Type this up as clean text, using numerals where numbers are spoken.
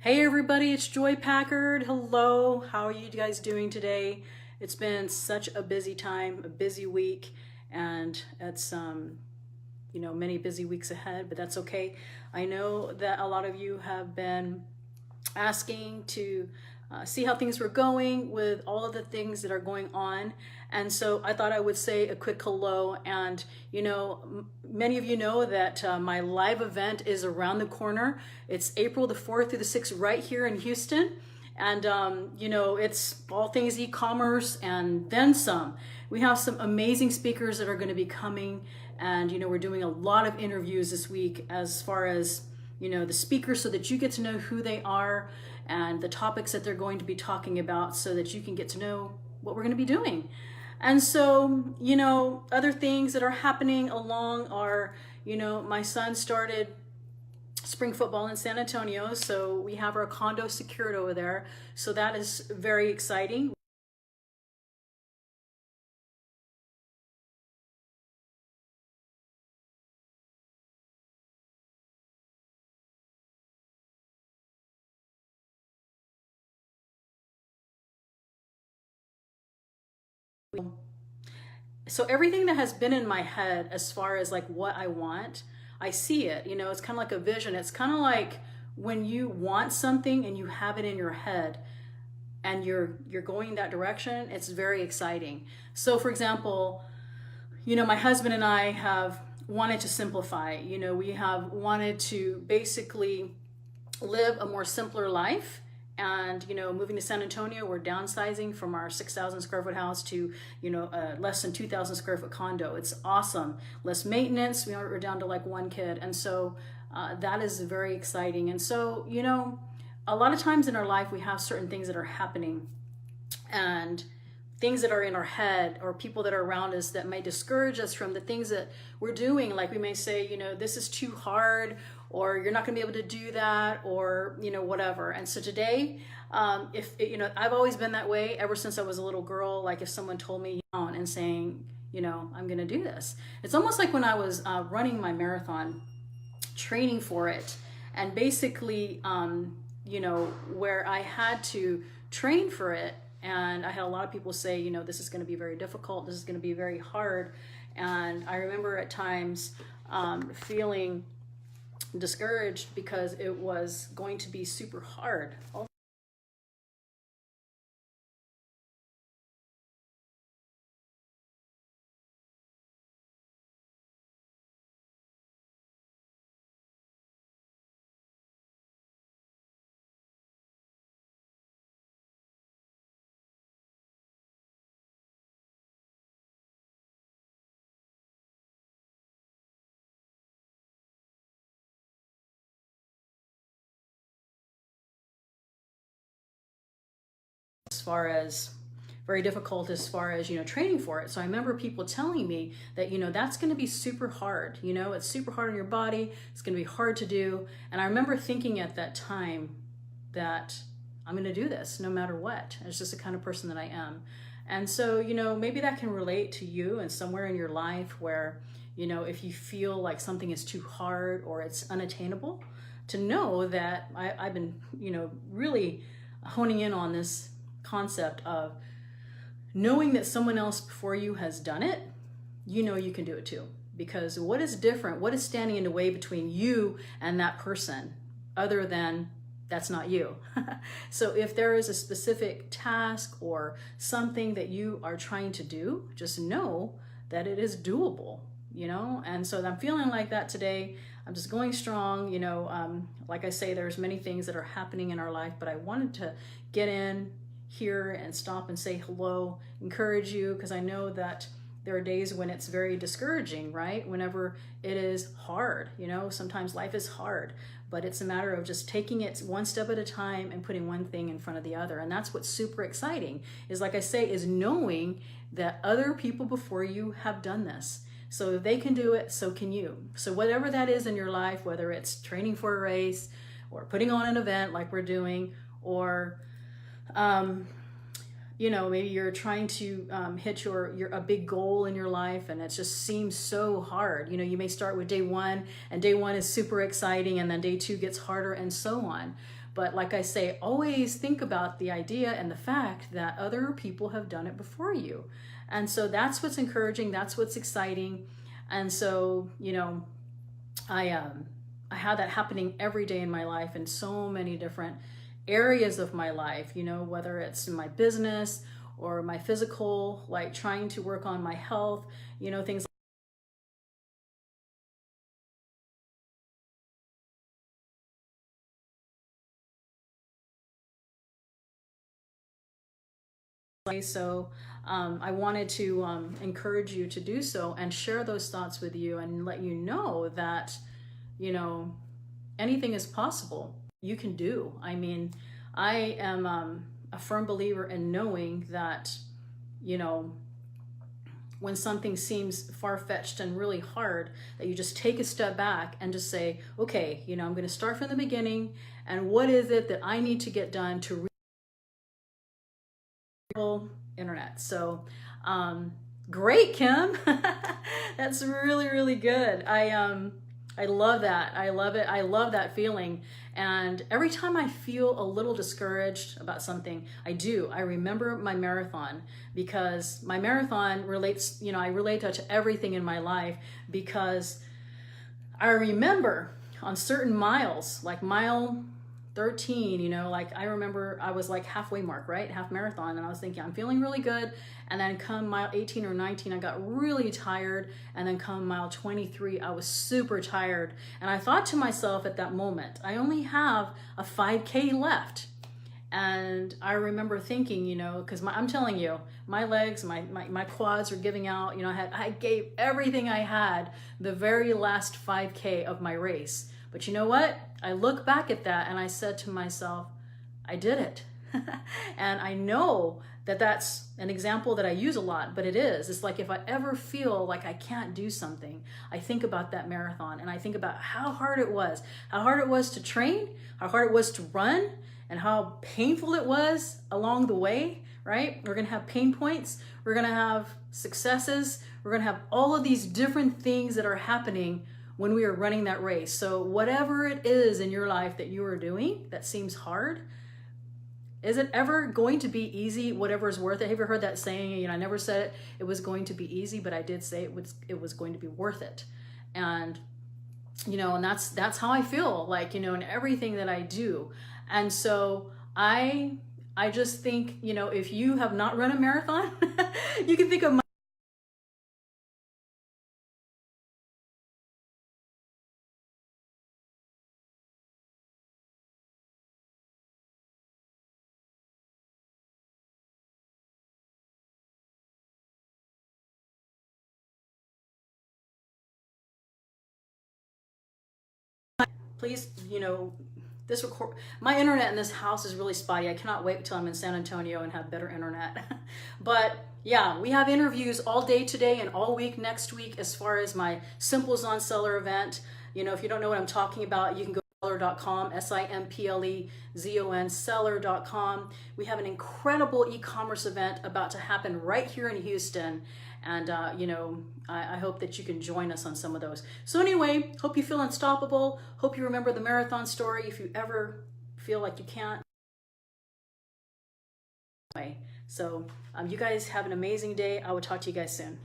Hey everybody, it's Joy Packard. Hello, how are you guys doing today? It's been such a busy time, a busy week, and it's many busy weeks ahead, but that's okay. I know that a lot of you have been asking to see how things were going with all of the things that are going on. And so I thought I would say a quick hello. And, many of you know that my live event is around the corner. It's April the 4th through the 6th right here in Houston. And, it's all things e-commerce and then some. We have some amazing speakers that are going to be coming. And, we're doing a lot of interviews this week as far as the speakers, so that you get to know who they are and the topics that they're going to be talking about, so that you can get to know what we're going to be doing. And so, other things that are happening along are, my son started spring football in San Antonio, so we have our condo secured over there. So that is very exciting. So everything that has been in my head as far as like what I want, I see it. It's kind of like a vision. It's kind of like when you want something and you have it in your head and you're going that direction, it's very exciting. So for example, my husband and I have wanted to simplify. We have wanted to basically live a more simpler life. And moving to San Antonio, we're downsizing from our 6,000 square foot house to less than 2,000 square foot condo. It's awesome. Less maintenance. We're down to like one kid, and so that is very exciting. And so a lot of times in our life we have certain things that are happening, and things that are in our head, or people that are around us that may discourage us from the things that we're doing. Like we may say, this is too hard, or you're not going to be able to do that, or whatever. And so today, I've always been that way ever since I was a little girl. Like if someone told me and saying, I'm going to do this, it's almost like when I was running my marathon, training for it, and basically, where I had to train for it. And I had a lot of people say, this is going to be very difficult. This is going to be very hard. And I remember at times feeling discouraged because it was going to be super hard. As far as very difficult as far as training for it. So I remember people telling me that that's going to be super hard. It's super hard on your body. It's going to be hard to do. And I remember thinking at that time that I'm going to do this no matter what. It's just the kind of person that I am. And so maybe that can relate to you, and somewhere in your life where if you feel like something is too hard or it's unattainable, to know that I've been really honing in on this concept of knowing that someone else before you has done it. You can do it too. Because what is different? What is standing in the way between you and that person, other than that's not you? So if there is a specific task or something that you are trying to do, just know that it is doable. And so I'm feeling like that today. I'm just going strong. Like I say, there's many things that are happening in our life, but I wanted to get in here and stop and say hello, encourage you, because I know that there are days when it's very discouraging, right? Whenever it is hard, sometimes life is hard, but it's a matter of just taking it one step at a time and putting one thing in front of the other. And that's what's super exciting, is like I say, is knowing that other people before you have done this. So if they can do it, so can you. So whatever that is in your life, whether it's training for a race or putting on an event like we're doing, or maybe you're trying to hit a big goal in your life, and it just seems so hard. You may start with day one, and day one is super exciting, and then day two gets harder, and so on. But like I say, always think about the idea and the fact that other people have done it before you. And so that's what's encouraging, that's what's exciting. And so, you know, I have that happening every day in my life in so many different areas of my life, you know, whether it's in my business or my physical, like trying to work on my health, you know, things like so. I wanted to encourage you to do so and share those thoughts with you and let you know that, you know, anything is possible. You can do. I mean, I am a firm believer in knowing that, you know, when something seems far-fetched and really hard, that you just take a step back and just say, okay, you know, I'm going to start from the beginning, and what is it that I need to get done to real internet. So great, Kim. That's really, really good. I love that. I love it. I love that feeling. And every time I feel a little discouraged about something, I remember my marathon, because my marathon relates, you know, I relate that to everything in my life, because I remember on certain miles, like mile 13, you know, like I remember I was like halfway mark, right? Half marathon. And I was thinking, I'm feeling really good. And then come mile 18 or 19, I got really tired. And then come mile 23, I was super tired. And I thought to myself at that moment, I only have a 5K left. And I remember thinking, you know, because I'm telling you, my legs, my quads are giving out. You know, I gave everything I had the very last 5K of my race. But you know what? I look back at that and I said to myself, I did it. And I know that that's an example that I use a lot, but it is. It's like if I ever feel like I can't do something, I think about that marathon and I think about how hard it was to train, how hard it was to run, and how painful it was along the way, right? We're gonna have pain points, we're gonna have successes, we're gonna have all of these different things that are happening when we are running that race. So whatever it is in your life that you are doing that seems hard, is it ever going to be easy? Whatever is worth it. Have you ever heard that saying? You know, I never said it was going to be easy, but I did say it was going to be worth it. And you know, and that's how I feel, like, you know, in everything that I do. And so I just think, you know, if you have not run a marathon, you can think of my please, you know, this record, my internet in this house is really spotty. I cannot wait until I'm in San Antonio and have better internet. But yeah, we have interviews all day today and all week next week as far as my Simplezonseller event. You know, if you don't know what I'm talking about, you can go to seller.com, Simplezon seller.com. We have an incredible e-commerce event about to happen right here in Houston. And, you know, I hope that you can join us on some of those. So anyway, hope you feel unstoppable. Hope you remember the marathon story if you ever feel like you can't. So you guys have an amazing day. I will talk to you guys soon.